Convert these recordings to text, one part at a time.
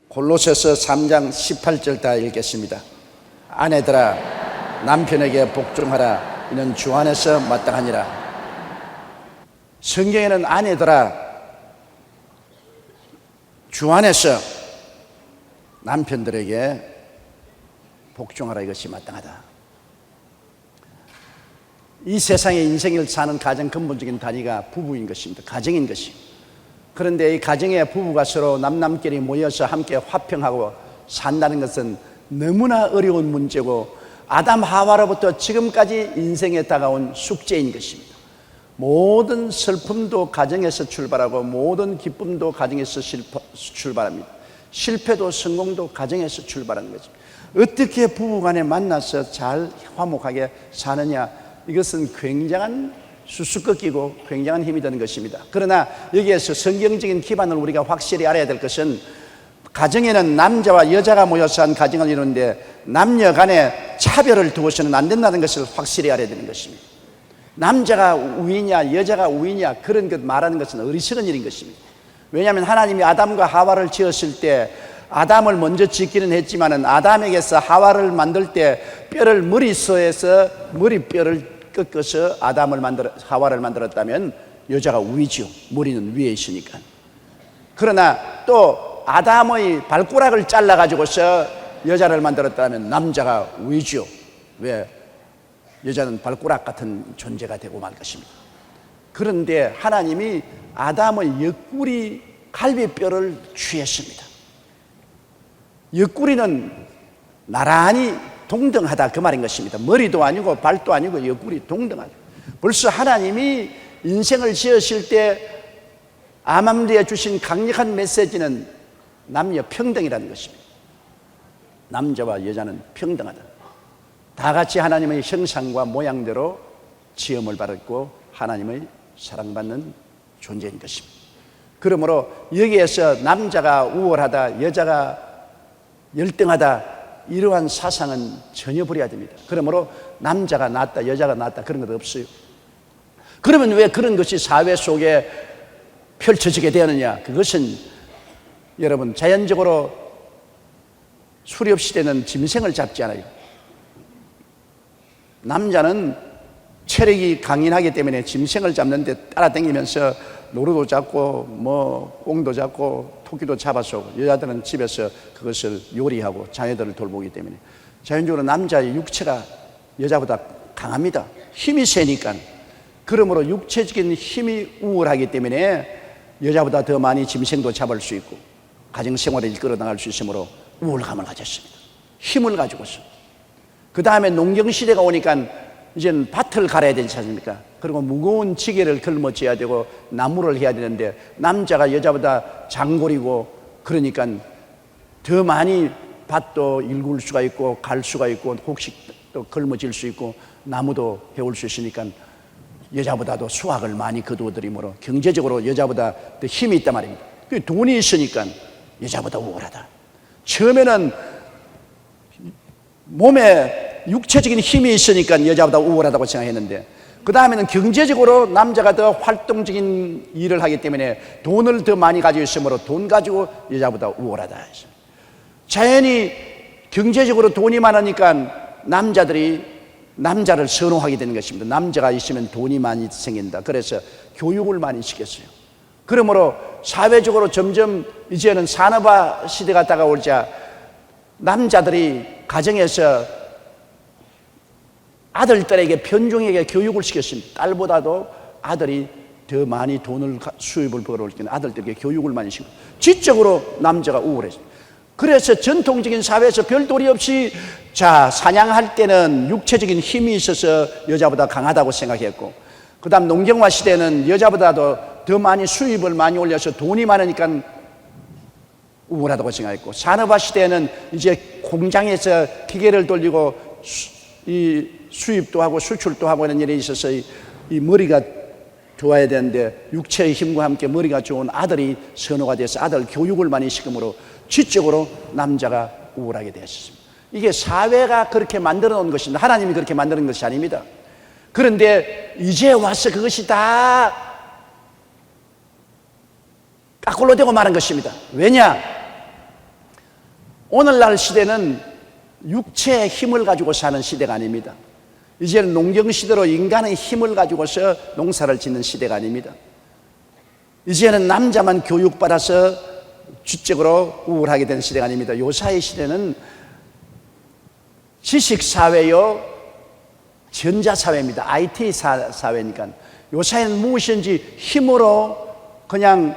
골로새서 3장 18절 다 읽겠습니다. 아내들아 남편에게 복종하라. 이는 주 안에서 마땅하니라. 성경에는 아내들아 주 안에서 남편들에게 복종하라, 이것이 마땅하다. 이 세상의 인생을 사는 가장 근본적인 단위가 부부인 것입니다. 가정인 것이. 그런데 이 가정의 부부가 서로 남남끼리 모여서 함께 화평하고 산다는 것은 너무나 어려운 문제고 아담 하와로부터 지금까지 인생에 다가온 숙제인 것입니다. 모든 슬픔도 가정에서 출발하고 모든 기쁨도 가정에서 출발합니다. 실패도 성공도 가정에서 출발하는 것입니다. 어떻게 부부간에 만나서 잘 화목하게 사느냐, 이것은 굉장한 수수께끼고 굉장한 힘이 드는 것입니다. 그러나 여기에서 성경적인 기반을 우리가 확실히 알아야 될 것은, 가정에는 남자와 여자가 모여서 한 가정을 이루는데 남녀 간에 차별을 두어서는 안 된다는 것을 확실히 알아야 되는 것입니다. 남자가 우위냐 여자가 우위냐 그런 것 말하는 것은 어리석은 일인 것입니다. 왜냐하면 하나님이 아담과 하와를 지었을 때 아담을 먼저 짓기는 했지만은 아담에게서 하와를 만들 때 뼈를 머릿속에서 머리뼈를 꺾어서 하와를 만들었다면 여자가 우위죠. 머리는 위에 있으니까. 그러나 또 아담의 발가락을 잘라가지고서 여자를 만들었다면 남자가 우위죠. 왜? 여자는 발가락 같은 존재가 되고 말 것입니다. 그런데 하나님이 아담의 옆구리 갈비뼈를 취했습니다. 옆구리는 나란히 동등하다, 그 말인 것입니다. 머리도 아니고 발도 아니고 옆구리 동등하다. 벌써 하나님이 인생을 지으실 때 아맘리에 주신 강력한 메시지는 남녀 평등이라는 것입니다. 남자와 여자는 평등하다. 다 같이 하나님의 형상과 모양대로 지음을 받았고 하나님의 사랑받는 존재인 것입니다. 그러므로 여기에서 남자가 우월하다, 여자가 열등하다, 이러한 사상은 전혀 버려야 됩니다. 그러므로 남자가 낫다, 여자가 낫다, 그런 것 없어요. 그러면 왜 그런 것이 사회 속에 펼쳐지게 되느냐? 그것은 여러분, 자연적으로 수렵 시대는 짐승을 잡지 않아요. 남자는 체력이 강인하기 때문에 짐승을 잡는데 따라다니면서 노루도 잡고 꽁도 잡고 토끼도 잡아서, 여자들은 집에서 그것을 요리하고 자녀들을 돌보기 때문에 자연적으로 남자의 육체가 여자보다 강합니다. 힘이 세니까. 그러므로 육체적인 힘이 우월하기 때문에 여자보다 더 많이 짐승도 잡을 수 있고 가정생활을 이끌어 나갈 수 있으므로 우월감을 가졌습니다. 힘을 가지고서. 그 다음에 농경시대가 오니까 이제는 밭을 갈아야 되지 않습니까? 그리고 무거운 지게를 걸머쥐어야 되고 나무를 해야 되는데 남자가 여자보다 장골이고, 그러니까 더 많이 밭도 일굴 수가 있고 갈 수가 있고 혹시 또 걸머질 수 있고 나무도 해올 수 있으니까 여자보다도 수확을 많이 거두어들이므로 경제적으로 여자보다 더 힘이 있단 말입니다. 돈이 있으니까 여자보다 우월하다. 처음에는 몸에 육체적인 힘이 있으니까 여자보다 우월하다고 생각했는데, 그 다음에는 경제적으로 남자가 더 활동적인 일을 하기 때문에 돈을 더 많이 가지고 있으므로 돈 가지고 여자보다 우월하다. 자연히 경제적으로 돈이 많으니까 남자들이 남자를 선호하게 되는 것입니다. 남자가 있으면 돈이 많이 생긴다. 그래서 교육을 많이 시켰어요. 그러므로 사회적으로 점점 이제는 산업화 시대가 다가오자 남자들이 가정에서 아들들에게 편중하게 교육을 시켰습니다. 딸보다도 아들이 더 많이 수입을 벌어올 때는 아들들에게 교육을 많이 시키고 지적으로 남자가 우월했습니다. 그래서 전통적인 사회에서 별 도리 없이 사냥할 때는 육체적인 힘이 있어서 여자보다 강하다고 생각했고, 그 다음 농경화 시대는 여자보다도 더 많이 수입을 많이 올려서 돈이 많으니까 우월하다고 생각했고, 산업화 시대에는 이제 공장에서 기계를 돌리고 이 수입도 하고 수출도 하고 하는 일이 있어서 이 머리가 좋아야 되는데 육체의 힘과 함께 머리가 좋은 아들이 선호가 돼서 아들 교육을 많이 시킴으로 지적으로 남자가 우월하게 되었습니다. 이게 사회가 그렇게 만들어 놓은 것입니다. 하나님이 그렇게 만드는 것이 아닙니다. 그런데 이제 와서 그것이 다 까꿀로 되고 마는 것입니다. 왜냐? 오늘날 시대는 육체의 힘을 가지고 사는 시대가 아닙니다. 이제는 농경시대로 인간의 힘을 가지고서 농사를 짓는 시대가 아닙니다. 이제는 남자만 교육받아서 주적으로 우월하게 된 시대가 아닙니다. 요사의 시대는 지식사회요 전자사회입니다. IT 사회니까. 요사에는 무엇인지 힘으로 그냥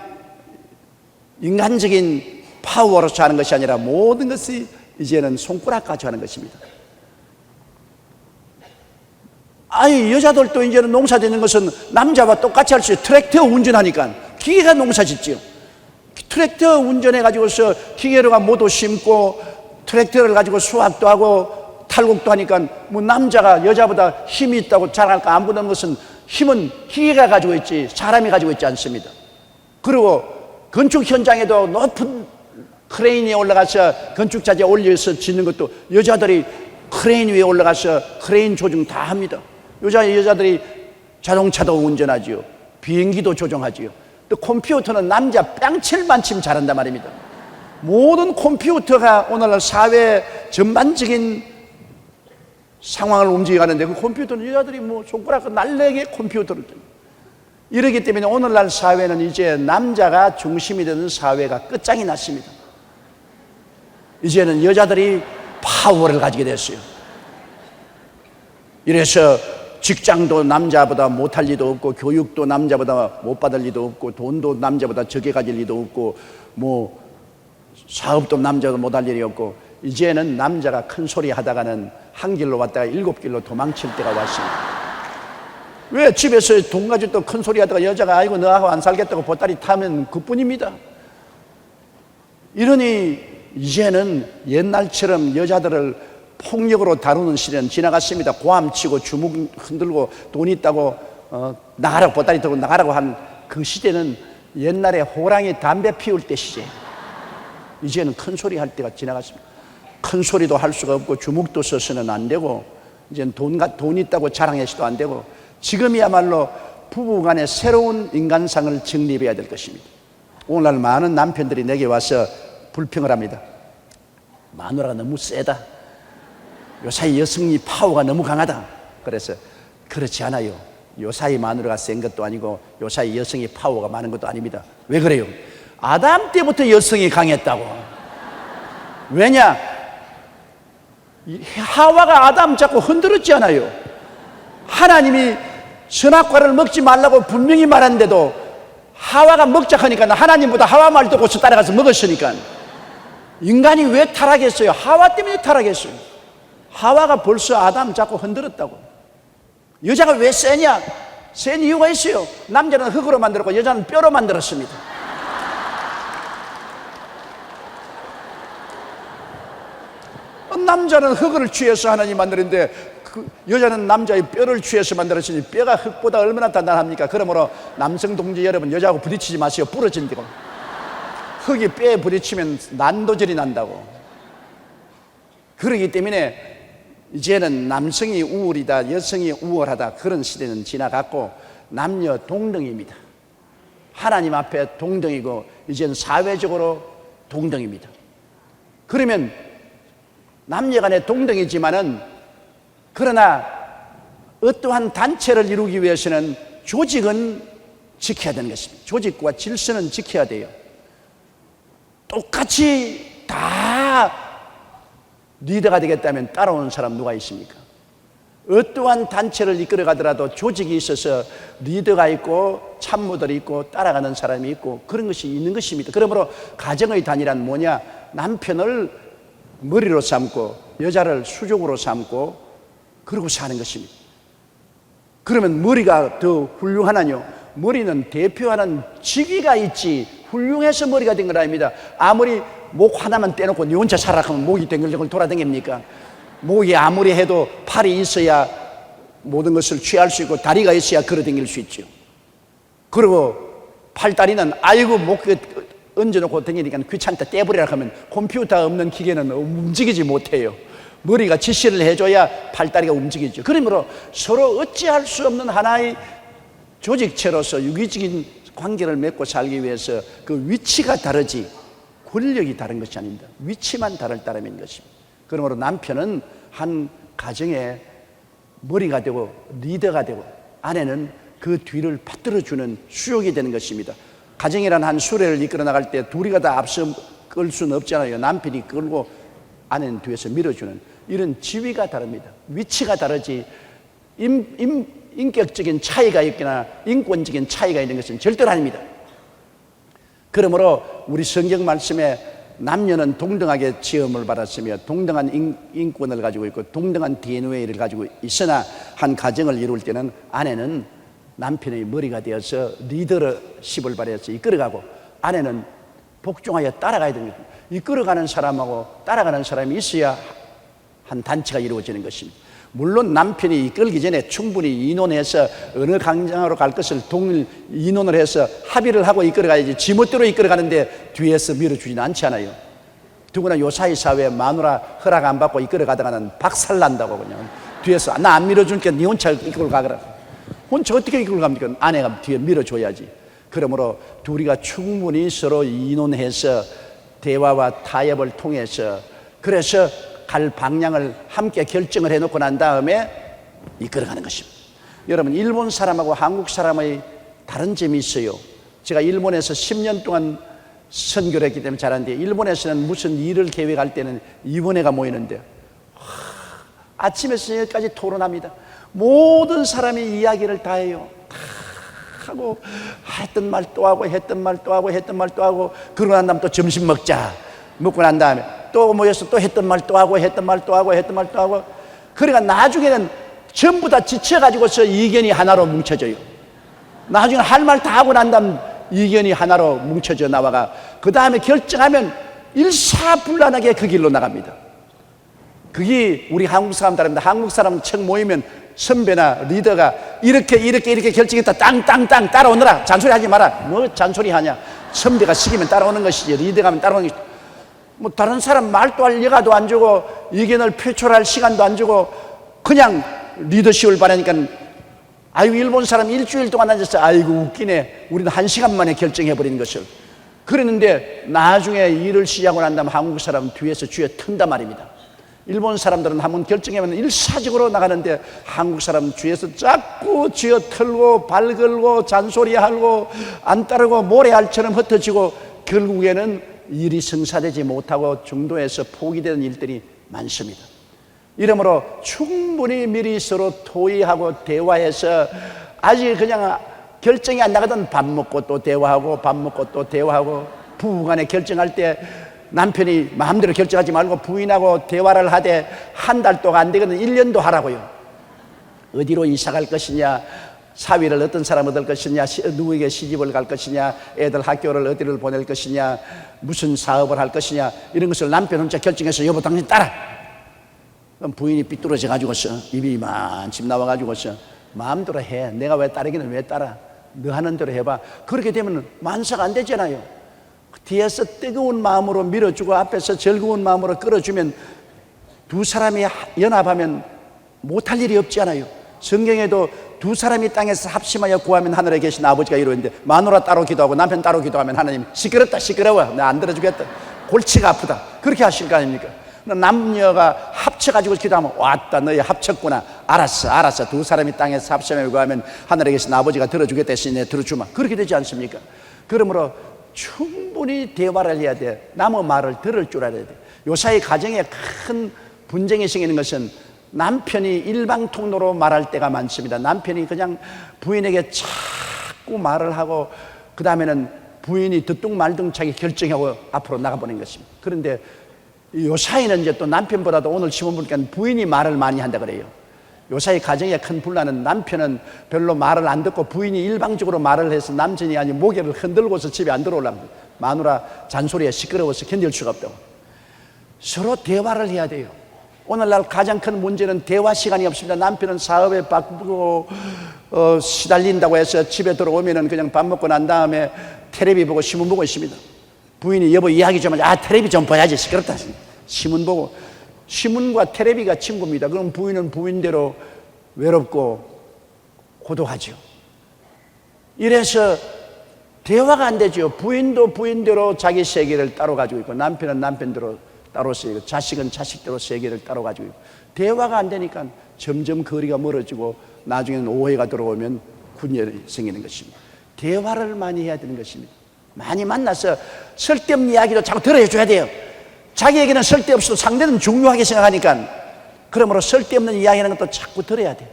인간적인 파워로서 하는 것이 아니라 모든 것이 이제는 손가락까지 하는 것입니다. 아니, 여자들도 이제는 농사 짓는 것은 남자와 똑같이 할 수 있어요. 트랙터 운전하니까 기계가 농사 짓지요. 트랙터 운전해가지고서 기계로가 모두 심고 트랙터를 가지고 수확도 하고 탈곡도 하니까 뭐 남자가 여자보다 힘이 있다고 자랑할까? 안 보는 것은 힘은 기계가 가지고 있지 사람이 가지고 있지 않습니다. 그리고 건축 현장에도 높은 크레인이 올라가서 건축자재 올려서 짓는 것도 여자들이 크레인 위에 올라가서 크레인 조종 다 합니다. 여자들이 자동차도 운전하지요. 비행기도 조종하지요. 또 컴퓨터는 남자 뺨칠만침 잘한단 말입니다. 모든 컴퓨터가 오늘날 사회 전반적인 상황을 움직여가는데 그 컴퓨터는 여자들이 뭐 손가락 날래게 컴퓨터를 이러기 때문에 오늘날 사회는 이제 남자가 중심이 되는 사회가 끝장이 났습니다. 이제는 여자들이 파워를 가지게 됐어요. 이래서 직장도 남자보다 못할 리도 없고 교육도 남자보다 못 받을 리도 없고 돈도 남자보다 적게 가질 리도 없고 뭐 사업도 남자보다 못할 일이 없고 이제는 남자가 큰 소리 하다가는 한 길로 왔다가 7길로 도망칠 때가 왔습니다. 왜? 집에서 돈 가지고 또 큰 소리 하다가 여자가 아이고 너하고 안 살겠다고 보따리 타면 그뿐입니다. 이러니 이제는 옛날처럼 여자들을 폭력으로 다루는 시대는 지나갔습니다. 고함치고 주먹 흔들고 돈 있다고 나가라고 보따리 들고 나가라고 한 그 시대는 옛날에 호랑이 담배 피울 때 시제. 이제는 큰 소리 할 때가 지나갔습니다. 큰 소리도 할 수가 없고 주먹도 써서는 안 되고 이제는 돈 있다고 자랑해서도 안 되고 지금이야말로 부부간의 새로운 인간상을 정립해야 될 것입니다. 오늘날 많은 남편들이 내게 와서 불평을 합니다. 마누라가 너무 세다. 요사이 여성이 파워가 너무 강하다. 그래서 그렇지 않아요. 요사이 마누라가 센 것도 아니고 요사이 여성이 파워가 많은 것도 아닙니다. 왜 그래요? 아담 때부터 여성이 강했다고. 왜냐? 하와가 아담 자꾸 흔들었지 않아요. 하나님이 선악과를 먹지 말라고 분명히 말한데도 하와가 먹자 하니까 하나님보다 하와 말 듣고서 따라가서 먹었으니까 인간이 왜 타락했어요? 하와 때문에 타락했어요. 하와가 벌써 아담 자꾸 흔들었다고. 여자가 왜 세냐? 센 이유가 있어요. 남자는 흙으로 만들었고 여자는 뼈로 만들었습니다. 남자는 흙을 취해서 하나님 만드는데 그 여자는 남자의 뼈를 취해서 만들었으니 뼈가 흙보다 얼마나 단단합니까? 그러므로 남성 동지 여러분 여자하고 부딪히지 마세요. 부러진다고. 흙이 뼈에 부딪히면 난도질이 난다고. 그러기 때문에 이제는 남성이 우월이다 여성이 우월하다 그런 시대는 지나갔고 남녀 동등입니다. 하나님 앞에 동등이고 이제는 사회적으로 동등입니다. 그러면 남녀 간에 동등이지만은 그러나 어떠한 단체를 이루기 위해서는 조직은 지켜야 되는 것입니다. 조직과 질서는 지켜야 돼요. 똑같이 다 리더가 되겠다면 따라오는 사람 누가 있습니까? 어떠한 단체를 이끌어 가더라도 조직이 있어서 리더가 있고 참모들이 있고 따라가는 사람이 있고 그런 것이 있는 것입니다. 그러므로 가정의 단위란 뭐냐? 남편을 머리로 삼고 여자를 수족으로 삼고 그러고 사는 것입니다. 그러면 머리가 더 훌륭하나요? 머리는 대표하는 직위가 있지 훌륭해서 머리가 된 건 아닙니다. 아무리 목 하나만 떼놓고 니 혼자 살아가면 목이 댕글댕글 돌아다닙니까? 목이 아무리 해도 팔이 있어야 모든 것을 취할 수 있고 다리가 있어야 걸어다닐 수 있죠. 그리고 팔다리는 아이고 목 얹어놓고 다니니까 귀찮다 떼버리라 하면 컴퓨터 없는 기계는 움직이지 못해요. 머리가 지시를 해줘야 팔다리가 움직이죠. 그러므로 서로 어찌할 수 없는 하나의 조직체로서 유기적인 관계를 맺고 살기 위해서 그 위치가 다르지 권력이 다른 것이 아닙니다. 위치만 다를 따름인 것입니다. 그러므로 남편은 한 가정의 머리가 되고 리더가 되고 아내는 그 뒤를 받들어주는 수욕이 되는 것입니다. 가정이란 한 수레를 이끌어 나갈 때 둘이가 다 앞서 끌 수는 없잖아요. 남편이 끌고 아내는 뒤에서 밀어주는 이런 지위가 다릅니다. 위치가 다르지 인격적인 차이가 있거나 인권적인 차이가 있는 것은 절대로 아닙니다. 그러므로 우리 성경 말씀에 남녀는 동등하게 지음을 받았으며 동등한 인권을 가지고 있고 동등한 DNA를 가지고 있으나 한 가정을 이룰 때는 아내는 남편의 머리가 되어서 리더십을 발휘해서 이끌어가고 아내는 복종하여 따라가야 됩니다. 이끌어가는 사람하고 따라가는 사람이 있어야 한 단체가 이루어지는 것입니다. 물론 남편이 이끌기 전에 충분히 의논해서 어느 광장으로 갈 것을 동일 의논을 해서 합의를 하고 이끌어가야지 지멋대로 이끌어가는데 뒤에서 밀어주지는 않잖아요. 누구나 요사이 사회에 마누라 허락 안 받고 이끌어가다가는 박살난다고 그냥 뒤에서 나 안 밀어주니까 네 혼자 이끌어 가거라. 혼자 어떻게 이끌어 갑니까? 아내가 뒤에 밀어줘야지. 그러므로 둘이가 충분히 서로 의논해서 대화와 타협을 통해서 그래서 갈 방향을 함께 결정을 해놓고 난 다음에 이끌어가는 것입니다. 여러분, 일본 사람하고 한국 사람의 다른 점이 있어요. 제가 일본에서 10년 동안 선교를 했기 때문에 잘 아는데 일본에서는 무슨 일을 계획할 때는 위원회가 모이는데 아침에서 저녁까지 토론합니다. 모든 사람이 이야기를 다 해요. 다 하고 했던 말 또 하고 했던 말 또 하고 했던 말 또 하고 그러고 난 다음에 또 점심 먹자 먹고 난 다음에 또 모여서 또 했던 말 또 하고 했던 말 또 하고 했던 말 또 하고 그러니까 나중에는 전부 다 지쳐가지고서 이견이 하나로 뭉쳐져요. 나중에 할 말 다 하고 난 다음 이견이 하나로 뭉쳐져 나와가 그 다음에 결정하면 일사불란하게 그 길로 나갑니다. 그게 우리 한국 사람들입니다. 한국 사람 책 모이면 선배나 리더가 이렇게 결정했다 땅땅땅 따라오느라 잔소리하지 마라. 뭐 잔소리하냐. 선배가 시키면 따라오는 것이지 리더가 하면 따라오는 것이지. 뭐 다른 사람 말도 할 여가도 안 주고 의견을 표출할 시간도 안 주고 그냥 리더십을 바라니까 아이고 일본 사람 일주일 동안 앉아서 아이고 웃기네 우리는 1시간 만에 결정해버리는 것을 그랬는데 나중에 일을 시작하고 난 다음에 한국 사람은 뒤에서 쥐어 튼단 말입니다. 일본 사람들은 한번 결정하면 일사적으로 나가는데 한국 사람은 뒤에서 자꾸 쥐어 털고 발 걸고 잔소리하고 안 따르고 모래알처럼 흩어지고 결국에는 일이 성사되지 못하고 중도에서 포기되는 일들이 많습니다. 이러므로 충분히 미리 서로 토의하고 대화해서 아직 그냥 결정이 안 나가던 밥 먹고 또 대화하고 밥 먹고 또 대화하고 부부간에 결정할 때 남편이 마음대로 결정하지 말고 부인하고 대화를 하되 한 달 동안 안 되거든 1년도 하라고요. 어디로 이사 갈 것이냐 사위를 어떤 사람 얻을 것이냐 누구에게 시집을 갈 것이냐 애들 학교를 어디를 보낼 것이냐 무슨 사업을 할 것이냐 이런 것을 남편 혼자 결정해서 여보 당신 따라 그럼 부인이 삐뚤어져 가지고서 입이 이만큼 나와가지고서 마음대로 해 내가 왜 따르기는 왜 따라 너 하는 대로 해봐 그렇게 되면 만사가 안 되잖아요. 뒤에서 뜨거운 마음으로 밀어주고 앞에서 즐거운 마음으로 끌어주면 두 사람이 연합하면 못할 일이 없지 않아요. 성경에도 두 사람이 땅에서 합심하여 구하면 하늘에 계신 아버지가 이루는데 마누라 따로 기도하고 남편 따로 기도하면 하나님 시끄럽다 시끄러워 나 안 들어주겠다 골치가 아프다 그렇게 하실 거 아닙니까? 남녀가 합쳐가지고 기도하면 왔다 너희 합쳤구나 알았어 두 사람이 땅에서 합심하여 구하면 하늘에 계신 아버지가 들어주겠다 했으니 내 들어주마 그렇게 되지 않습니까? 그러므로 충분히 대화를 해야 돼. 남의 말을 들을 줄 알아야 돼. 요사이 가정에 큰 분쟁이 생기는 것은 남편이 일방통로로 말할 때가 많습니다. 남편이 그냥 부인에게 자꾸 말을 하고 그 다음에는 부인이 듣둥 말둥차게 결정하고 앞으로 나가버리는 것입니다. 그런데 요사이는 이제 또 남편보다도 오늘 시험 보니까 부인이 말을 많이 한다 그래요. 요사이 가정의 큰 분란은 남편은 별로 말을 안 듣고 부인이 일방적으로 말을 해서 남편이 아니 모개를 흔들고서 집에 안 들어오려고 마누라 잔소리에 시끄러워서 견딜 수가 없다고. 서로 대화를 해야 돼요. 오늘날 가장 큰 문제는 대화 시간이 없습니다. 남편은 사업에 바쁘고 시달린다고 해서 집에 들어오면은 그냥 밥 먹고 난 다음에 텔레비 보고 신문 보고 있습니다. 부인이 여보 이야기 좀 하자. 텔레비 좀 봐야지 시끄럽다. 신문 보고 신문과 텔레비가 친구입니다. 그럼 부인은 부인대로 외롭고 고독하죠. 이래서 대화가 안 되죠. 부인도 부인대로 자기 세계를 따로 가지고 있고, 남편은 남편대로 따로 세계, 자식은 자식대로 세계를 따로 가지고 있고, 대화가 안 되니까 점점 거리가 멀어지고 나중에는 오해가 들어오면 분열이 생기는 것입니다. 대화를 많이 해야 되는 것입니다. 많이 만나서 쓸데없는 이야기도 자꾸 들어줘야 돼요. 자기에게는 쓸데없어도 상대는 중요하게 생각하니까, 그러므로 쓸데없는 이야기하는 것도 자꾸 들어야 돼.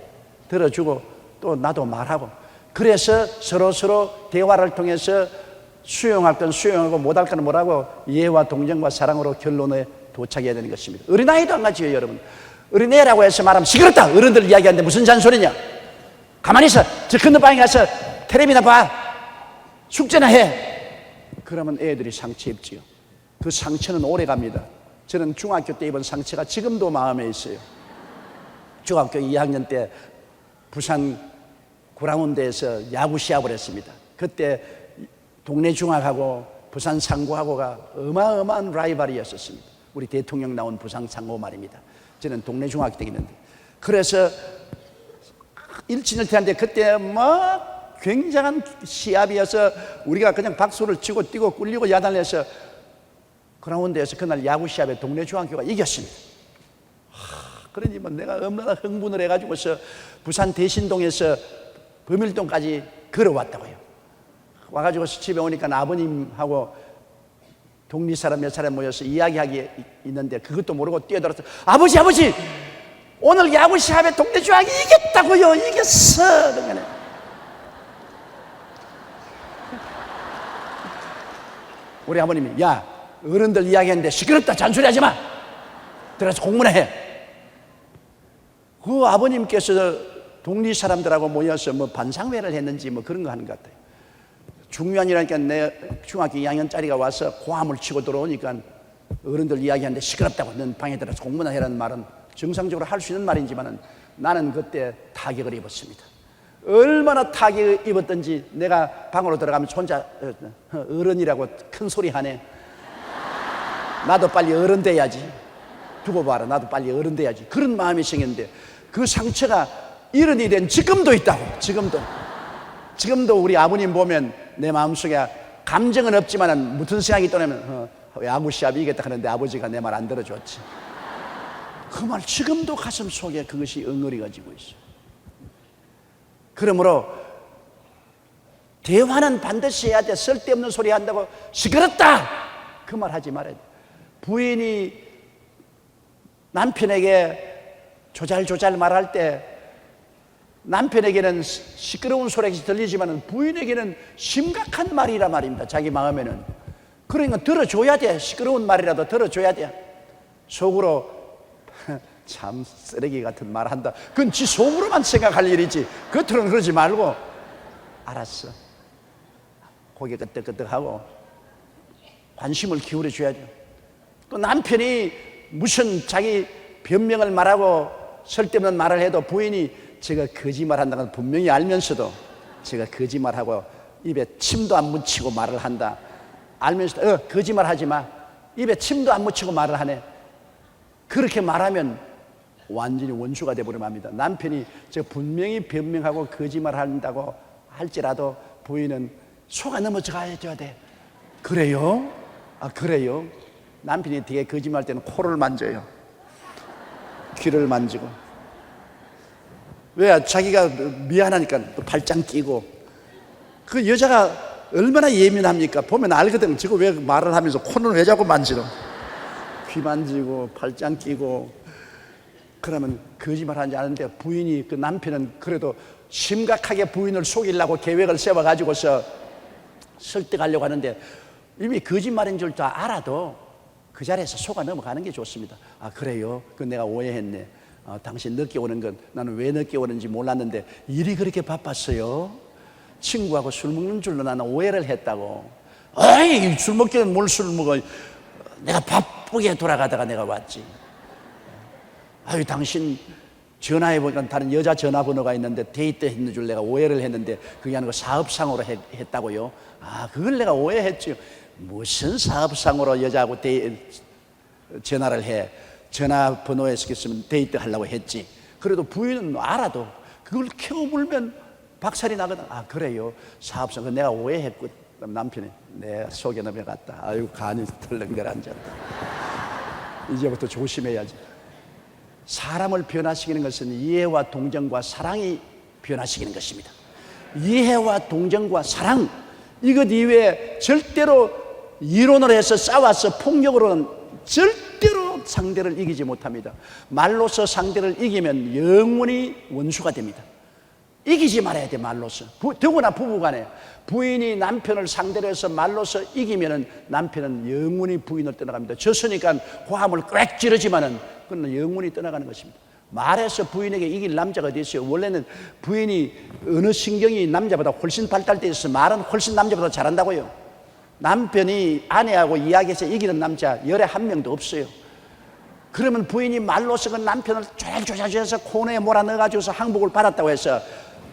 들어주고 또 나도 말하고, 그래서 서로 대화를 통해서 수용할 건 수용하고 못할 건 못하고 이해와 동정과 사랑으로 결론에 도착해야 되는 것입니다. 어린아이도 안 가지요, 여러분. 어린애라고 해서 말하면 시끄럽다, 어른들 이야기하는데 무슨 잔소리냐, 가만히 있어, 저 건너방에 가서 텔레비나 봐, 숙제나 해. 그러면 애들이 상처 입지요. 그 상처는 오래 갑니다. 저는 중학교 때 입은 상처가 지금도 마음에 있어요. 중학교 2학년 때 부산 구랑운대에서 야구 시합을 했습니다. 그때 동네 중학하고 부산 상고하고가 어마어마한 라이벌이었었습니다. 우리 대통령 나온 부산 상고 말입니다. 저는 동네 중학교 때 있는데, 그래서 일진일퇴한데 그때 막 굉장한 시합이어서 우리가 그냥 박수를 치고 뛰고 꿀리고 야단내서 구랑운대에서 그날 야구 시합에 동네 중학교가 이겼습니다. 그러니 뭐 내가 얼마나 흥분을 해가지고서 부산 대신동에서 범일동까지 걸어왔다고요. 와가지고 집에 오니까 아버님하고 동리 사람 몇 사람 모여서 이야기하기 있는데 그것도 모르고 뛰어들어서 아버지 오늘 야구 시합에 동네 중학이 이겼다고요. 이겼어. 그러면 우리 아버님이 야, 어른들 이야기하는데 시끄럽다, 잔소리하지 마, 들어가서 공부나 해. 그 아버님께서 동리 사람들하고 모여서 뭐 반상회를 했는지 뭐 그런 거 하는 것 같아요. 중요한 일하니까 내 중학교 2학년짜리가 와서 고함을 치고 들어오니까 어른들 이야기하는데 시끄럽다고, 넌 방에 들어가서 공부나 해라는 말은 정상적으로 할 수 있는 말이지만 나는 그때 타격을 입었습니다. 얼마나 타격을 입었던지 내가 방으로 들어가면 혼자 어른이라고 큰 소리 하네. 나도 빨리 어른 돼야지, 두고 봐라, 나도 빨리 어른 돼야지, 그런 마음이 생겼는데 그 상처가 이른이 된 지금도 있다고. 지금도 우리 아버님 보면 내 마음속에 감정은 없지만 무슨 생각이 떠나면 야구 시합이 이겼다 하는데 아버지가 내 말 안 들어줬지. 그 말 지금도 가슴 속에 그것이 엉거리가지고 있어. 그러므로 대화는 반드시 해야 돼. 쓸데없는 소리 한다고 시끄럽다 그 말 하지 말아야 돼. 부인이 남편에게 조잘조잘 말할 때 남편에게는 시끄러운 소리가 들리지만 부인에게는 심각한 말이란 말입니다. 자기 마음에는. 그러니까 들어줘야 돼. 시끄러운 말이라도 들어줘야 돼. 속으로 참 쓰레기 같은 말 한다, 그건 지 속으로만 생각할 일이지 겉으로는 그러지 말고 알았어, 고개 끄덕끄덕하고 관심을 기울여 줘야 돼. 또 남편이 무슨 자기 변명을 말하고 쓸데없는 말을 해도 부인이 제가 거짓말한다는 걸 분명히 알면서도 제가 거짓말하고 입에 침도 안 묻히고 말을 한다 알면서도 거짓말하지 마, 입에 침도 안 묻히고 말을 하네. 그렇게 말하면 완전히 원수가 되어버리면 합니다. 남편이 제가 분명히 변명하고 거짓말한다고 할지라도 부인은 속아 넘어져야 돼. 그래요? 아 그래요? 남편이 되게 거짓말할 때는 코를 만져요, 귀를 만지고. 왜? 자기가 미안하니까 또 팔짱 끼고. 그 여자가 얼마나 예민합니까? 보면 알거든. 저거 왜 말을 하면서 코는 왜 자꾸 만지노? 귀 만지고 팔짱 끼고. 그러면 거짓말하는지 아는데 부인이, 그 남편은 그래도 심각하게 부인을 속이려고 계획을 세워가지고서 설득하려고 하는데 이미 거짓말인 줄 다 알아도 그 자리에서 속아 넘어가는 게 좋습니다. 아 그래요? 그건 내가 오해했네. 당신 늦게 오는 건 나는 왜 늦게 오는지 몰랐는데 일이 그렇게 바빴어요? 친구하고 술 먹는 줄로 나는 오해를 했다고. 아이 술 먹기는 뭘 술 먹어, 내가 바쁘게 돌아가다가 내가 왔지. 아유 당신 전화해보니까 다른 여자 전화번호가 있는데 데이트 했는 줄 내가 오해를 했는데 그게 아니고 사업상으로 했다고요? 아 그걸 내가 오해했지. 무슨 사업상으로 여자하고 전화를 해. 전화번호에 쓰겠으면 데이트 하려고 했지. 그래도 부인은 알아도 그걸 캐어물면 박살이 나거든. 아, 그래요? 사업성 내가 오해했거든. 남편이 내가 속에 넘어갔다. 아이고, 간이 덜렁덜렁앉았다. 이제부터 조심해야지. 사람을 변화시키는 것은 이해와 동정과 사랑이 변화시키는 것입니다. 이해와 동정과 사랑, 이것 이외에 절대로 이론으로 해서 싸워서 폭력으로는 절대로 상대를 이기지 못합니다. 말로서 상대를 이기면 영원히 원수가 됩니다. 이기지 말아야 돼. 말로서. 더구나 부부간에 부인이 남편을 상대로 해서 말로서 이기면 남편은 영원히 부인을 떠나갑니다. 졌으니까 고함을 꽥 지르지만은 그건 영원히 떠나가는 것입니다. 말해서 부인에게 이길 남자가 어디 있어요? 원래는 부인이 어느 신경이 남자보다 훨씬 발달되어 있어서 말은 훨씬 남자보다 잘한다고요. 남편이 아내하고 이야기해서 이기는 남자 열에 한 명도 없어요. 그러면 부인이 말로서 그 남편을 조잘조잘해서 코너에 몰아넣어가지고서 항복을 받았다고 해서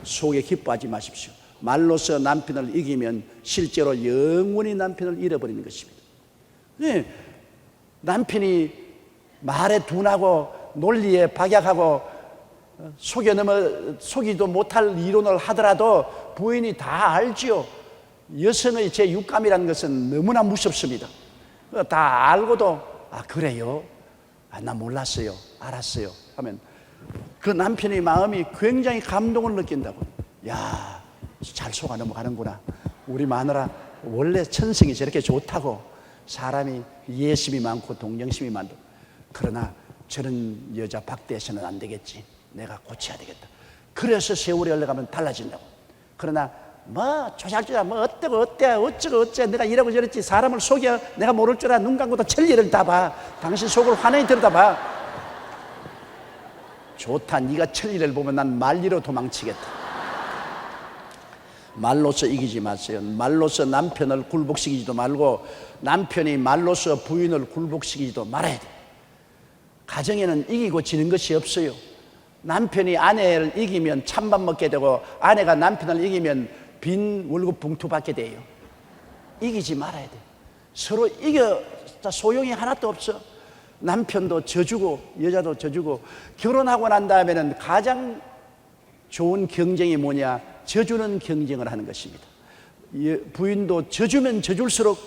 속에 기뻐하지 마십시오. 말로서 남편을 이기면 실제로 영원히 남편을 잃어버리는 것입니다. 네, 남편이 말에 둔하고 논리에 박약하고 속이도 못할 이론을 하더라도 부인이 다 알지요. 여성의 제 육감이라는 것은 너무나 무섭습니다. 다 알고도 아, 그래요? 아, 나 몰랐어요. 알았어요. 하면 그 남편의 마음이 굉장히 감동을 느낀다고. 야, 잘 속아 넘어가는구나. 우리 마누라 원래 천성이 저렇게 좋다고. 사람이 이해심이 많고 동정심이 많다. 그러나 저런 여자 박대해서는 안 되겠지. 내가 고쳐야 되겠다. 그래서 세월이 흘러가면 달라진다고. 그러나 뭐 조잘조잘 뭐 어때고 어때 어쩌고 어째 내가 이러고 저랬지. 사람을 속여 내가 모를 줄 알아. 눈 감고도 천리를 다 봐. 당신 속을 환하게 들여다봐. 좋다. 네가 천리를 보면 난 말리로 도망치겠다. 말로서 이기지 마세요. 말로서 남편을 굴복시키지도 말고 남편이 말로서 부인을 굴복시키지도 말아야 돼요. 가정에는 이기고 지는 것이 없어요. 남편이 아내를 이기면 찬밥 먹게 되고 아내가 남편을 이기면 빈 월급 봉투 받게 돼요. 이기지 말아야 돼. 서로 이겨 소용이 하나도 없어. 남편도 져주고 여자도 져주고. 결혼하고 난 다음에는 가장 좋은 경쟁이 뭐냐? 져주는 경쟁을 하는 것입니다. 부인도 져주면 져줄수록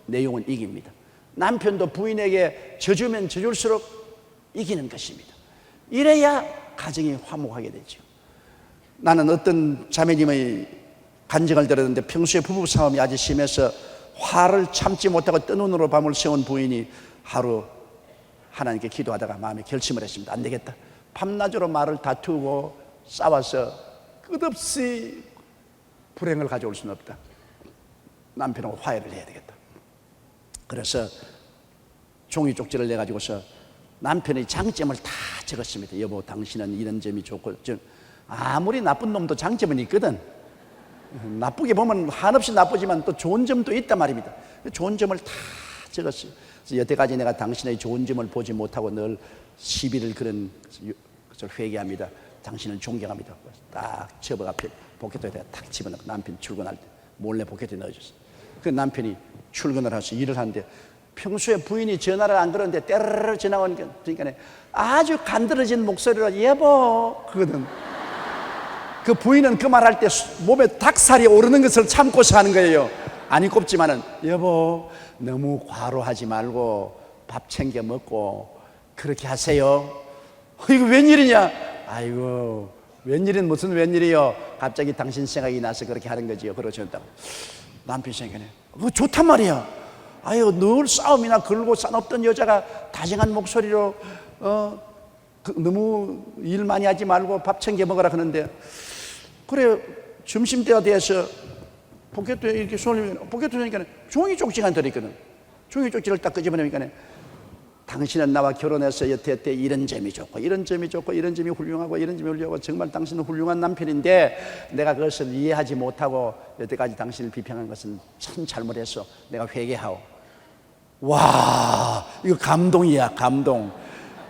내용은 이깁니다. 남편도 부인에게 져주면 져줄수록 이기는 것입니다. 이래야 가정이 화목하게 되죠. 나는 어떤 자매님의 간증을 들었는데 평소에 부부싸움이 아주 심해서 화를 참지 못하고 뜬 눈으로 밤을 새운 부인이 하루 하나님께 기도하다가 마음에 결심을 했습니다. 안 되겠다. 밤낮으로 말을 다투고 싸워서 끝없이 불행을 가져올 수는 없다. 남편하고 화해를 해야 되겠다. 그래서 종이 쪽지를 내가지고서 남편의 장점을 다 적었습니다. 여보, 당신은 이런 점이 좋고. 아무리 나쁜 놈도 장점은 있거든. 나쁘게 보면 한없이 나쁘지만 또 좋은 점도 있단 말입니다. 좋은 점을 다 적었어요. 그래서 여태까지 내가 당신의 좋은 점을 보지 못하고 늘 시비를 그런 것을 회개합니다. 당신을 존경합니다. 딱 접어 앞에 포켓에 딱 집어넣고 남편 출근할 때 몰래 포켓에 넣어줬어요. 그 남편이 출근을 해서 일을 하는데 평소에 부인이 전화를 안 걸었는데 때르르 전화 오니까 아주 간드러진 목소리로 여보 그거든. 그 부인은 그 말할 때 몸에 닭살이 오르는 것을 참고서 하는 거예요. 아니 꼽지만은 여보 너무 과로하지 말고 밥 챙겨 먹고 그렇게 하세요. 이거 웬일이냐? 아이고 웬일은 무슨 웬일이요? 갑자기 당신 생각이 나서 그렇게 하는 거지요. 그러셨다고. 남편 생각에 그거 좋단 말이야. 아유 늘 싸움이나 걸고 싸웠던 여자가 다정한 목소리로 너무 일 많이 하지 말고 밥 챙겨 먹어라 하는데 그래 점심때가 돼서 포켓에 이렇게 손을 포켓에 넣으니까 종이 쪽지가 들어있거든. 종이 쪽지를 딱 끄집어내니까 당신은 나와 결혼해서 여태 이런 점이 좋고 이런 점이 좋고 이런 점이 훌륭하고 이런 점이 훌륭하고 정말 당신은 훌륭한 남편인데 내가 그것을 이해하지 못하고 여태까지 당신을 비평한 것은 참 잘못했어. 내가 회개하오. 와 이거 감동이야 감동.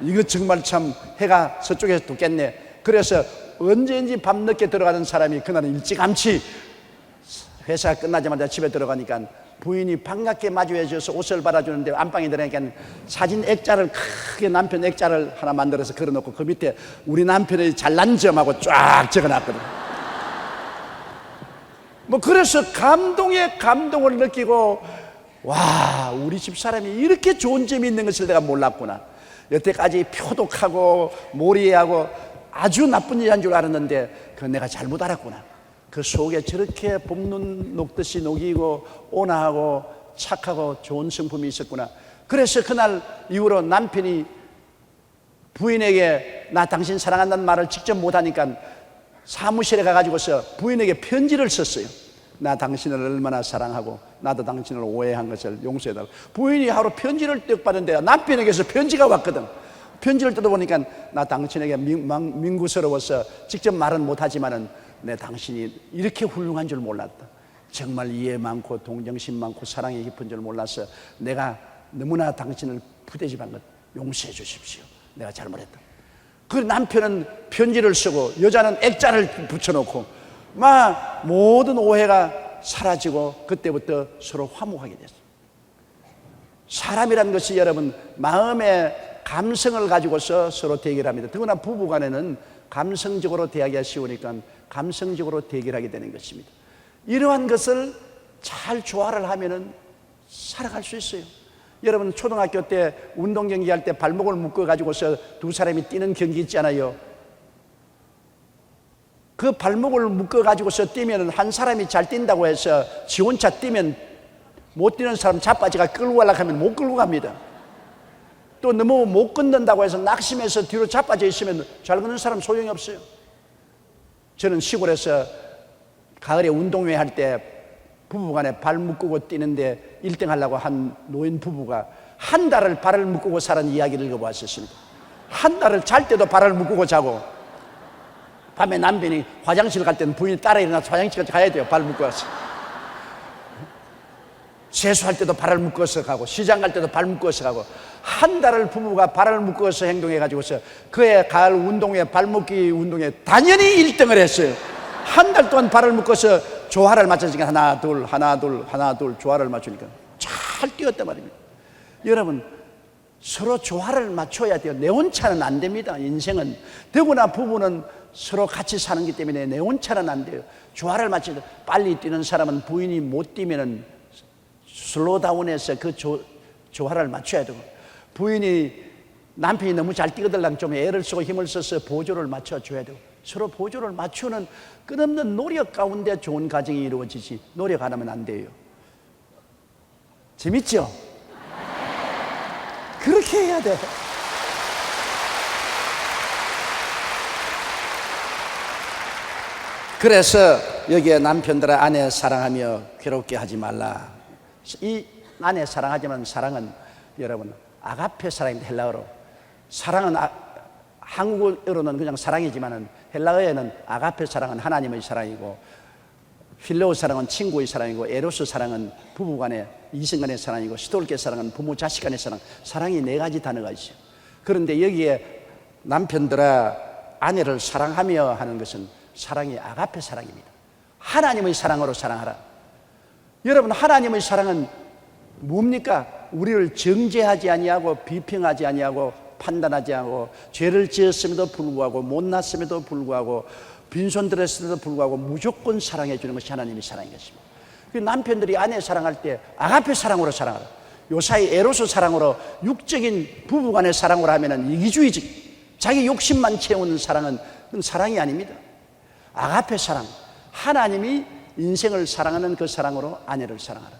이거 정말 참 해가 서쪽에서 돋겠네. 그래서 언제인지 밤늦게 들어가는 사람이 그날은 일찌감치 회사가 끝나자마자 집에 들어가니까 부인이 반갑게 마주해줘서 옷을 받아주는데 안방에 들어가니까 사진 액자를 크게 남편 액자를 하나 만들어서 걸어놓고 그 밑에 우리 남편의 잘난 점하고 쫙 적어놨거든. 뭐 그래서 감동에 감동을 느끼고, 와, 우리 집 사람이 이렇게 좋은 점이 있는 것을 내가 몰랐구나. 여태까지 표독하고 모리하고 아주 나쁜 여자인 줄 알았는데 그건 내가 잘못 알았구나. 그 속에 저렇게 봄눈 녹듯이 녹이고 온화하고 착하고 좋은 성품이 있었구나. 그래서 그날 이후로 남편이 부인에게 나 당신 사랑한다는 말을 직접 못하니까 사무실에 가가지고서 부인에게 편지를 썼어요. 나 당신을 얼마나 사랑하고 나도 당신을 오해한 것을 용서해달라고. 부인이 하루 편지를 뜩 받은데 남편에게서 편지가 왔거든. 편지를 뜯어보니까 나 당신에게 민구스러워서 직접 말은 못하지만은 내 당신이 이렇게 훌륭한 줄 몰랐다. 정말 이해 많고 동정심 많고 사랑이 깊은 줄 몰라서 내가 너무나 당신을 푸대접한 것 용서해 주십시오. 내가 잘못했다. 그 남편은 편지를 쓰고 여자는 액자를 붙여놓고 막 모든 오해가 사라지고 그때부터 서로 화목하게 됐어요. 사람이란 것이 여러분 마음의 감성을 가지고서 서로 대결합니다. 더구나 부부간에는 감성적으로 대하기가 쉬우니까 감성적으로 대결하게 되는 것입니다. 이러한 것을 잘 조화를 하면은 살아갈 수 있어요. 여러분 초등학교 때 운동 경기 할 때 발목을 묶어 가지고서 두 사람이 뛰는 경기 있잖아요. 그 발목을 묶어 가지고서 뛰면 한 사람이 잘 뛴다고 해서 지 혼자 뛰면 못 뛰는 사람 자빠지가 끌고 가려고 하면 못 끌고 갑니다. 또 너무 못 걷는다고 해서 낙심해서 뒤로 자빠져 있으면 잘 걷는 사람 소용이 없어요. 저는 시골에서 가을에 운동회 할 때 부부간에 발 묶고 뛰는데 1등 하려고 한 노인 부부가 한 달을 발을 묶고 사는 이야기를 읽어보았습니다. 한 달을 잘 때도 발을 묶고 자고 밤에 남편이 화장실 갈 때는 부인이 따라 일어나서 화장실까지 가야 돼요. 발 묶고 가서. 세수할 때도 발을 묶어서 가고 시장 갈 때도 발 묶어서 가고 한 달을 부부가 발을 묶어서 행동해가지고서 그의 가을 운동회 발묶기 운동회 당연히 1등을 했어요. 한 달 동안 발을 묶어서 조화를 맞춰주니까 하나 둘 하나 둘 하나 둘 조화를 맞추니까 잘 뛰었단 말입니다. 여러분 서로 조화를 맞춰야 돼요. 내 혼자는 안 됩니다. 인생은 더구나 부부는 서로 같이 사는 것 때문에 내 혼자는 안 돼요. 조화를 맞춰서 빨리 뛰는 사람은 부인이 못 뛰면은 슬로우다운해서 그 조화를 맞춰야 되고 부인이 남편이 너무 잘 뛰거들랑 좀 애를 쓰고 힘을 써서 보조를 맞춰줘야 되고 서로 보조를 맞추는 끝없는 노력 가운데 좋은 가정이 이루어지지 노력 안 하면 안 돼요. 재밌죠? 그렇게 해야 돼. 그래서 여기에 남편들아 아내 사랑하며 괴롭게 하지 말라. 이 아내 사랑하지만 사랑은 여러분 아가페 사랑입니다. 헬라어로 사랑은 한국어로는 그냥 사랑이지만은 헬라어에는 아가페 사랑은 하나님의 사랑이고 필레오 사랑은 친구의 사랑이고 에로스 사랑은 부부간의 이성간의 사랑이고 스톨게 사랑은 부모 자식 간의 사랑. 사랑이 4가지 단어가 있어요. 그런데 여기에 남편들아 아내를 사랑하며 하는 것은 사랑이 아가페 사랑입니다. 하나님의 사랑으로 사랑하라. 여러분 하나님의 사랑은 뭡니까? 우리를 정죄하지 아니하고 비평하지 아니하고 판단하지 않고 죄를 지었음에도 불구하고 못났음에도 불구하고 빈손들었음에도 불구하고 무조건 사랑해 주는 것이 하나님의 사랑인 것입니다. 남편들이 아내 사랑할 때 아가페 사랑으로 사랑하라. 요사이 에로스 사랑으로 육적인 부부간의 사랑으로 하면은 이기주의적 자기 욕심만 채우는 사랑은 그건 사랑이 아닙니다. 아가페 사랑, 하나님이 인생을 사랑하는 그 사랑으로 아내를 사랑하라.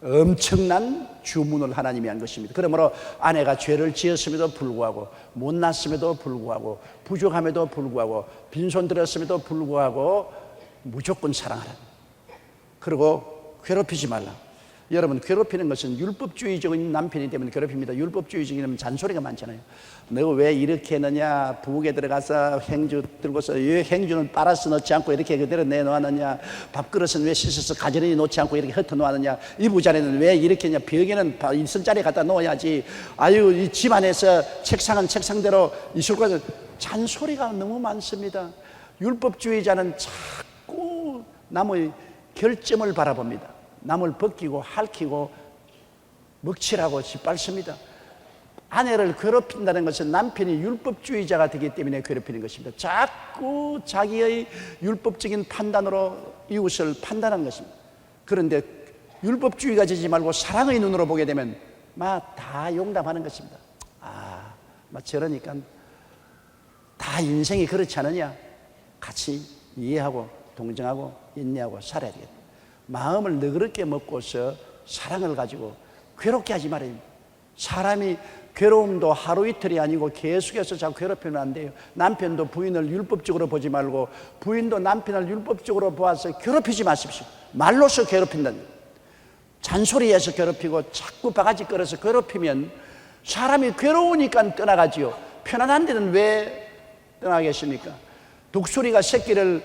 엄청난 주문을 하나님이 한 것입니다. 그러므로 아내가 죄를 지었음에도 불구하고 못났음에도 불구하고 부족함에도 불구하고 빈손 들었음에도 불구하고 무조건 사랑하라. 그리고 괴롭히지 말라. 여러분 괴롭히는 것은 율법주의적인 남편이 되면 괴롭힙니다. 율법주의적이면 잔소리가 많잖아요. 너 왜 이렇게 했느냐, 부엌에 들어가서 행주 들고서 왜 행주는 빨아서 넣지 않고 이렇게 그대로 내놓았느냐, 밥그릇은 왜 씻어서 가지런히 놓지 않고 이렇게 흩어 놓았느냐, 이부자리는 왜 이렇게 했냐, 벽에는 있을 갖다 놓아야지, 아유 이 집안에서 책상은 책상대로 있을 거야. 잔소리가 너무 많습니다. 율법주의자는 자꾸 남의 결점을 바라봅니다. 남을 벗기고 핥히고 먹칠하고 짓밟습니다. 아내를 괴롭힌다는 것은 남편이 율법주의자가 되기 때문에 괴롭히는 것입니다. 자꾸 자기의 율법적인 판단으로 이웃을 판단하는 것입니다. 그런데 율법주의가 되지 말고 사랑의 눈으로 보게 되면 다 용납하는 것입니다. 저러니까 다 인생이 그렇지 않느냐? 같이 이해하고 동정하고 인내하고 살아야 되겠다. 마음을 너그럽게 먹고서 사랑을 가지고 괴롭게 하지 말아야 됩니다. 사람이 괴로움도 하루 이틀이 아니고 계속해서 자꾸 괴롭히면 안 돼요. 남편도 부인을 율법적으로 보지 말고 부인도 남편을 율법적으로 보아서 괴롭히지 마십시오. 말로서 괴롭힌다는 거예요. 잔소리해서 괴롭히고 자꾸 바가지 끌어서 괴롭히면 사람이 괴로우니까 떠나가지요. 편안한 데는 왜 떠나겠습니까? 독수리가 새끼를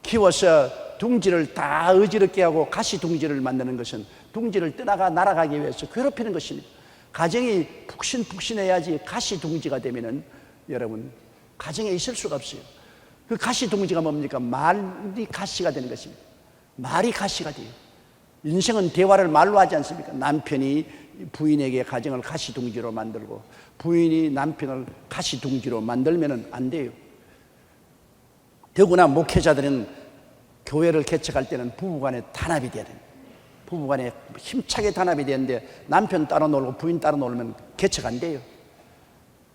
키워서 둥지를 다 어지럽게 하고 가시둥지를 만드는 것은 둥지를 떠나가 날아가기 위해서 괴롭히는 것입니다. 가정이 푹신푹신해야지 가시둥지가 되면은 여러분 가정에 있을 수가 없어요. 그 가시둥지가 뭡니까? 말이 가시가 되는 것입니다. 말이 가시가 돼요. 인생은 대화를 말로 하지 않습니까? 남편이 부인에게 가정을 가시둥지로 만들고 부인이 남편을 가시둥지로 만들면 안 돼요. 더구나 목회자들은 교회를 개척할 때는 부부간에 단합이 돼야 됩니다. 부부간에 힘차게 단합이 되는데 남편 따로 놀고 부인 따로 놀면 개척 안 돼요.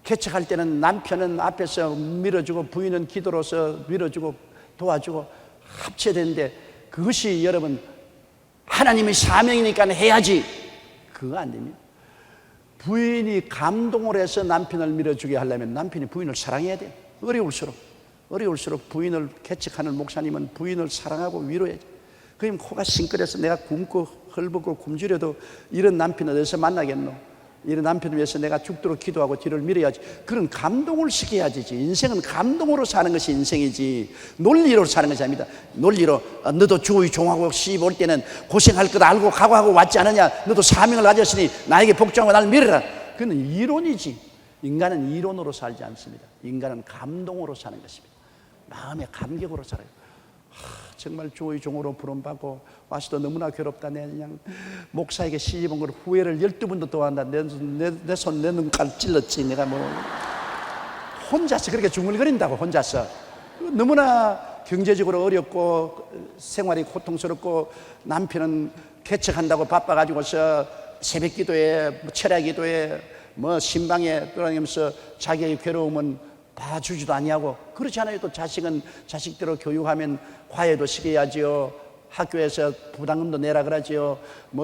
개척할 때는 남편은 앞에서 밀어주고 부인은 기도로서 밀어주고 도와주고 합쳐야 되는데 그것이 여러분 하나님의 사명이니까 해야지, 그거 안 됩니다. 부인이 감동을 해서 남편을 밀어주게 하려면 남편이 부인을 사랑해야 돼요. 어려울수록 부인을 개척하는 목사님은 부인을 사랑하고 위로해야죠. 그럼 코가 싱끓여서 내가 굶고 헐벗고 굶주려도 이런 남편 어디서 만나겠노? 이런 남편을 위해서 내가 죽도록 기도하고 뒤를 밀어야지. 그런 감동을 시켜야지. 인생은 감동으로 사는 것이 인생이지 논리로 사는 것이 아닙니다. 논리로 너도 주의 종하고 시집 올 때는 고생할 것 알고 각오하고 왔지 않느냐? 너도 사명을 가졌으니 나에게 복종하고 나를 밀어라. 그건 이론이지. 인간은 이론으로 살지 않습니다. 인간은 감동으로 사는 것입니다. 마음의 감격으로 살아요. 정말 주의 종으로 부름받고 와서도 너무나 괴롭다. 내 그냥 목사에게 시집 온 걸 후회를 12번도 또 한다. 내 손 내 눈깔 찔렀지. 내가 뭐 혼자서 그렇게 중얼거린다고. 혼자서 너무나 경제적으로 어렵고 생활이 고통스럽고 남편은 개척한다고 바빠가지고서 새벽 기도에 철야 기도에 신방에 돌아다니면서 자기의 괴로움은 봐주지도 아니하고, 그렇지 않아요. 또 자식은 자식대로 교육하면 화해도 시켜야지요. 학교에서 부담금도 내라 그러지요.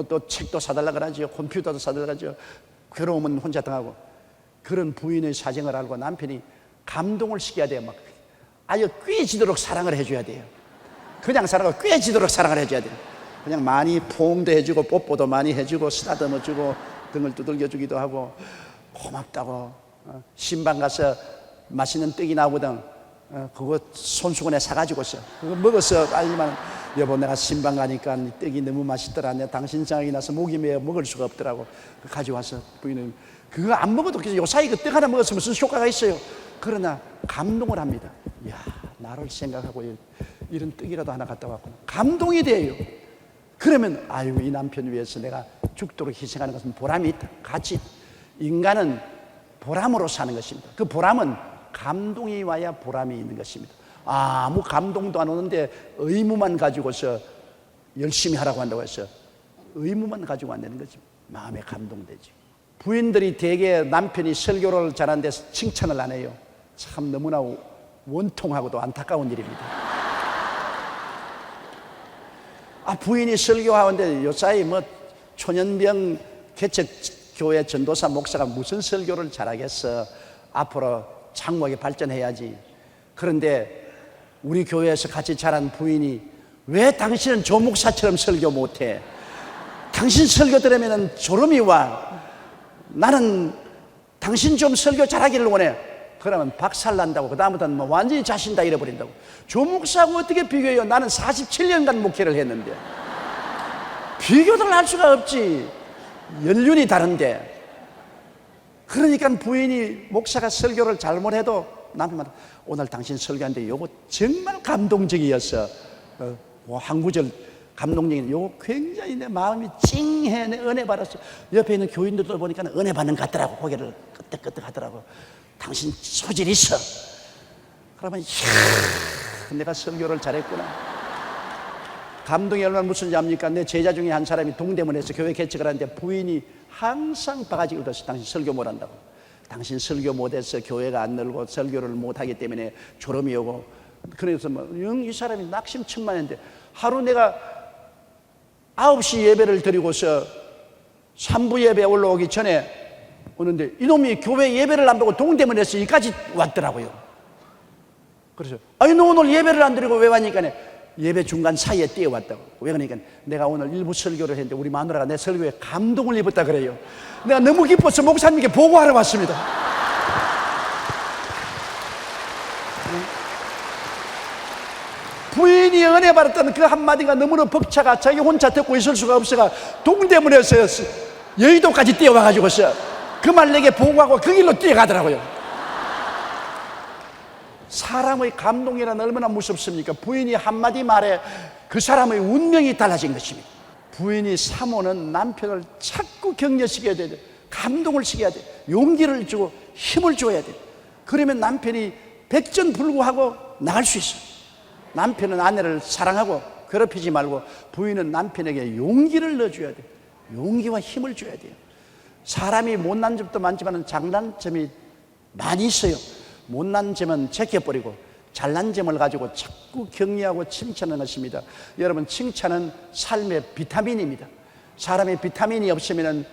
또 책도 사달라 그러지요. 컴퓨터도 사달라 그러지요. 괴로움은 혼자 당하고. 그런 부인의 사정을 알고 남편이 감동을 시켜야 돼요. 아주 꾀지도록 사랑을 해줘야 돼요. 그냥 사랑을 꾀지도록 사랑을 해줘야 돼요. 그냥 많이 포옹도 해주고 뽀뽀도 많이 해주고 쓰다듬어주고 등을 두들겨주기도 하고 고맙다고. 신방 가서 맛있는 떡이 나오거든. 그거 손수건에 사가지고서 그거 먹어서 알지만 여보 내가 신방 가니까 떡이 너무 맛있더라. 내가 당신 생각이 나서 목이 메어 먹을 수가 없더라고. 가져와서 부인은 그거 안 먹어도 요사이 그 떡 하나 먹었으면 무슨 효과가 있어요. 그러나 감동을 합니다. 이야, 나를 생각하고 이런 떡이라도 하나 갖다 왔구나. 감동이 돼요. 그러면 아유, 이 남편 위해서 내가 죽도록 희생하는 것은 보람이 있다. 가치. 인간은 보람으로 사는 것입니다. 그 보람은 감동이 와야 보람이 있는 것입니다. 아무 감동도 안 오는데 의무만 가지고서 열심히 하라고 한다고 해서 의무만 가지고 안 되는 거지. 마음에 감동되지. 부인들이 대개 남편이 설교를 잘하는 데서 칭찬을 안 해요. 참 너무나 원통하고도 안타까운 일입니다. 부인이 설교하는데 요사이 초년병 개척 교회 전도사 목사가 무슨 설교를 잘하겠어. 앞으로 장목에 발전해야지. 그런데 우리 교회에서 같이 자란 부인이 왜 당신은 조 목사처럼 설교 못해? 당신 설교 들으면 졸음이 와. 나는 당신 좀 설교 잘하기를 원해. 그러면 박살난다고. 그 다음부터는 완전히 자신 다 잃어버린다고. 조 목사하고 어떻게 비교해요? 나는 47년간 목회를 했는데. 비교를 할 수가 없지. 연륜이 다른데. 그러니까 부인이 목사가 설교를 잘못해도 남편마다 오늘 당신 설교하는데 요거 정말 감동적이었어. 한 구절 감동적인, 요 굉장히 내 마음이 찡해. 내 은혜 받았어. 옆에 있는 교인들도 보니까 은혜 받는 것 같더라고. 고개를 끄덕끄덕 하더라고. 당신 소질 있어. 그러면 이야, 내가 설교를 잘했구나. 감동이 얼마나 무슨지 압니까? 내 제자 중에 한 사람이 동대문에서 교회 개척을 하는데 부인이 항상 바가지를 들었어. 당신 설교 못한다고. 당신 설교 못해서 교회가 안 늘고 설교를 못하기 때문에 졸음이 오고. 그래서 이 사람이 낙심천만인데 하루 내가 9시 예배를 드리고서 3부 예배 올라오기 전에 오는데 이놈이 교회 예배를 안 보고 동대문에서 여기까지 왔더라고요. 그래서 아니 너 오늘 예배를 안 드리고 왜 왔니까 예배 중간 사이에 뛰어왔다고. 왜 그러니까 내가 오늘 일부 설교를 했는데 우리 마누라가 내 설교에 감동을 입었다 그래요. 내가 너무 기뻐서 목사님께 보고하러 왔습니다. 부인이 은혜 받았다는 그 한마디가 너무나 벅차가 자기 혼자 듣고 있을 수가 없어가 동대문에서 여의도까지 뛰어와가지고서 그 말 내게 보고하고 그 길로 뛰어가더라고요. 사람의 감동이란 얼마나 무섭습니까? 부인이 한마디 말에 그 사람의 운명이 달라진 것입니다. 부인이 사모는 남편을 자꾸 격려시켜야 돼. 감동을 시켜야 돼. 용기를 주고 힘을 줘야 돼. 그러면 남편이 백전불구하고 나갈 수 있어요. 남편은 아내를 사랑하고 괴롭히지 말고 부인은 남편에게 용기를 넣어줘야 돼. 용기와 힘을 줘야 돼요. 사람이 못난 점도 많지만 장단점이 많이 있어요. 못난 점은 제껴버리고 잘난 점을 가지고 자꾸 격려하고 칭찬하는 것입니다. 여러분, 칭찬은 삶의 비타민입니다. 사람의 비타민이 없으면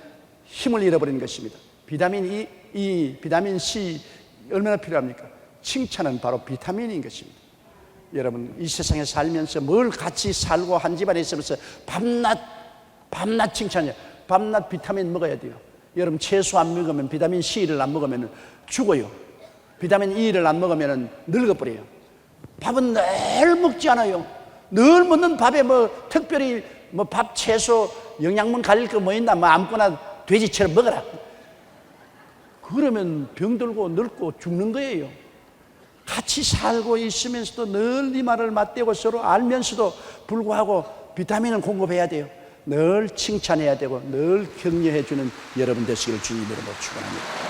힘을 잃어버리는 것입니다. 비타민 E, 비타민 C 얼마나 필요합니까? 칭찬은 바로 비타민인 것입니다. 여러분, 이 세상에 살면서 뭘 같이 살고 한 집안에 있으면서 밤낮 칭찬이에요. 밤낮 비타민 먹어야 돼요. 여러분, 채소 안 먹으면 비타민 C를 안 먹으면 죽어요. 비타민 E를 안 먹으면 늙어버려요. 밥은 늘 먹지 않아요. 늘 먹는 밥에 특별히 밥, 채소, 영양분 가릴 거 뭐 있나? 아무거나 돼지처럼 먹어라. 그러면 병들고 늙고 죽는 거예요. 같이 살고 있으면서도 늘 이 말을 맞대고 서로 알면서도 불구하고 비타민을 공급해야 돼요. 늘 칭찬해야 되고 늘 격려해 주는 여러분 되시기를 주님으로 축원합니다.